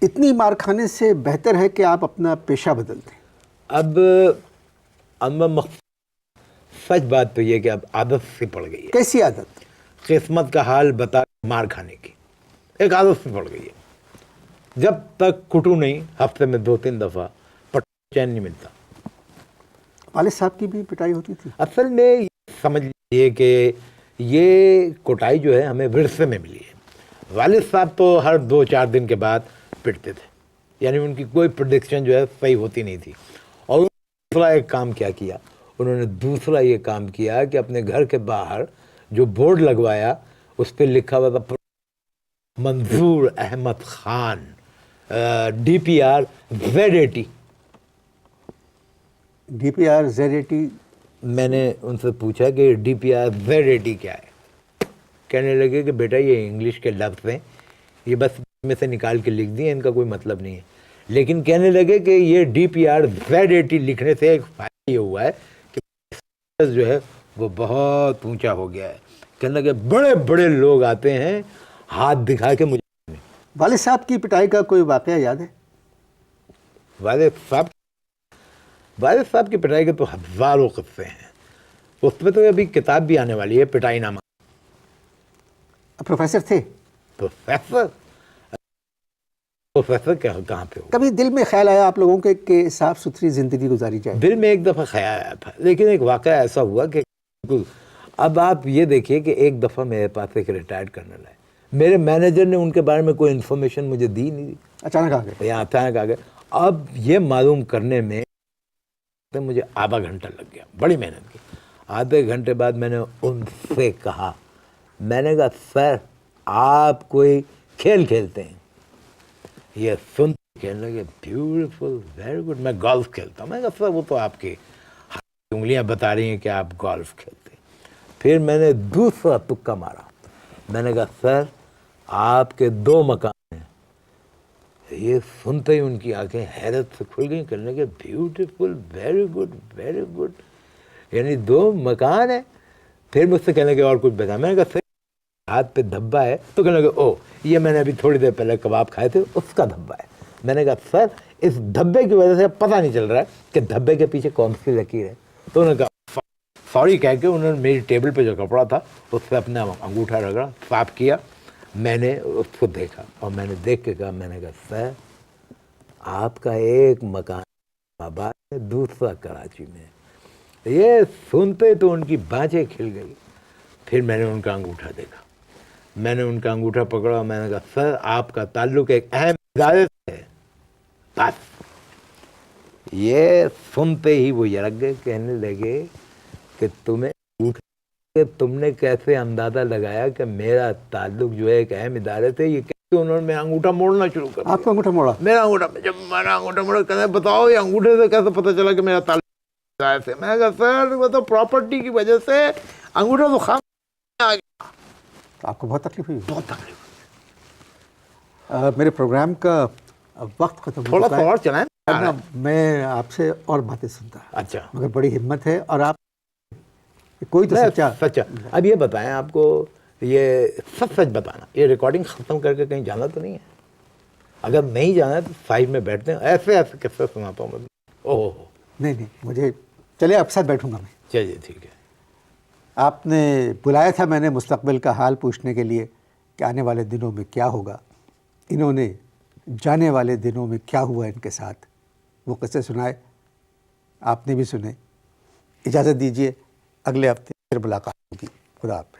इतनी मार खाने से बेहतर है कि आप अपना पेशा बदल दें। अब सच बात तो ये कि अब आदत सी पड़ गई है। कैसी आदत? किस्मत का हाल बता मार खाने की एक आदत सी पड़ गई है। जब तक कुटू नहीं, हफ्ते में 2-3 दफा चैन नहीं मिलता। वालिद साहब की भी पिटाई होती थी? असल में समझ लीजिए कि ये कुटाई जो है हमें विरसे में मिली है। वालिद साहब तो हर 2-4 दिन के बाद पिटते थे, यानी उनकी कोई प्रेडिक्शन जो है सही होती नहीं थी। और दूसरा एक काम क्या किया उन्होंने, दूसरा ये काम किया कि अपने घर के बाहर जो बोर्ड लगवाया उस पर लिखा हुआ था मंजूर Ahmad Khan DPR Z80। DPR Z80? मैंने उनसे पूछा कि DPR Z80 क्या है। कहने लगे कि बेटा ये इंग्लिश के लफ्ज़ हैं, ये बस में से निकाल के लिख दिए, इनका कोई मतलब नहीं है। लेकिन कहने लगे कि ये DPR Z80 लिखने से एक फायदा ये हुआ है कि जो है वो बहुत ऊंचा हो गया है। कहने लगे बड़े बड़े लोग आते हैं हाथ दिखा के मुझे। वालिद साहब की पिटाई का कोई वाकया याद है? वालिद साहब की पिटाई के तो हजारों किस्से हैं। उसमें तो अभी किताब भी आने वाली है, पिटाई नामा। प्रोफेसर थे? प्रोफेसर कहाँ पे हो? कभी दिल में ख्याल आया आप लोगों के कि साफ सुथरी जिंदगी गुजारी जाए? दिल में एक दफ़ा ख्याल आया था, लेकिन एक वाक़या ऐसा हुआ कि अब आप ये देखिए कि एक दफ़ा मेरे पास एक रिटायर्ड कर्नल है, मेरे मैनेजर ने उनके बारे में कोई इन्फॉर्मेशन मुझे दी नहीं। अचानक आ गए? यहाँ अचानक आ गए। अब ये मालूम करने में तो मुझे आधा घंटा लग गया, बड़ी मेहनत की। आधे घंटे बाद मैंने उनसे कहा, मैंने कहा सर आप कोई खेल खेलते हैं? ये सुन कहने लगे ब्यूटीफुल, वेरी गुड, मैं गोल्फ खेलता हूँ। मैंने कहा सर वो तो आपकी उंगलियां बता रही हैं कि आप गोल्फ खेलते हैं। फिर मैंने दूसरा तुक्का मारा, मैंने कहा सर आपके 2 मकान हैं। ये सुनते ही उनकी आंखें हैरत से खुल गई, कहने लगे beautiful, very good, very good, यानी 2 मकान है। फिर मुझसे कहने लगे और कुछ बता। मैंने कहा सर हाथ पे धब्बा है। तो कहने लगे ओ ये मैंने अभी थोड़ी देर पहले कबाब खाए थे उसका धब्बा है। मैंने कहा सर इस धब्बे की वजह से पता नहीं चल रहा है कि धब्बे के पीछे कौन सी लकीर है। तो उन्होंने कहा सॉरी कह के उन्होंने मेरी टेबल पे जो कपड़ा था उससे अपना अंगूठा रगड़ा, साफ किया। मैंने उसको देखा और मैंने देख के कहा, मैंने कहा सर आपका एक मकान इस्लामाबाद में, दूसरा कराची में। ये सुनते तो उनकी बाजें खिल गई। फिर मैंने उनका अंगूठा देखा, मैंने उनका अंगूठा पकड़ा, मैंने कहा सर आपका ताल्लुक एक अहम इदारे से है। बस ये सुनते ही वो यरक गए, कहने लगे कि तुमने कैसे अंदाजा लगाया कि मेरा ताल्लुक जो है एक अहम इदारे से? ये कैसे? उन्होंने मेरा अंगूठा मोड़ना शुरू कर दिया। आपका अंगूठा मोड़ा? मेरा अंगूठा, जब मेरा अंगूठा मोड़ा, कहने बताओ ये अंगूठे से कैसे पता चला कि मेरा ताल्लुक इदारे से? मैं कहा सर वो तो प्रॉपर्टी की वजह से अंगूठा तो खाम आ गया। आपको बहुत तकलीफ हुई? बहुत तकलीफ। मेरे प्रोग्राम का वक्त खत्म हो थोड़ा चुका सा है। और चलाएं। मैं आपसे और बातें सुनता, अच्छा, मगर बड़ी हिम्मत है और आप कोई तो सच्चा। अब ये बताएं, आपको ये सच बताना, ये रिकॉर्डिंग खत्म करके कहीं जाना तो नहीं है? अगर नहीं जाना है तो साइड में बैठते हैं, ऐसे ऐसे किस्से सुनाता हूँ मैं। ओह नहीं, मुझे चलिए आपके साथ बैठूंगा मैं। चलिए ठीक है। आपने बुलाया था मैंने मुस्तकबिल का हाल पूछने के लिए कि आने वाले दिनों में क्या होगा। इन्होंने जाने वाले दिनों में क्या हुआ इनके साथ वो किस्से सुनाए, आपने भी सुने। इजाज़त दीजिए, अगले हफ्ते फिर मुलाकात होगी। खुदा हाफ़िज़।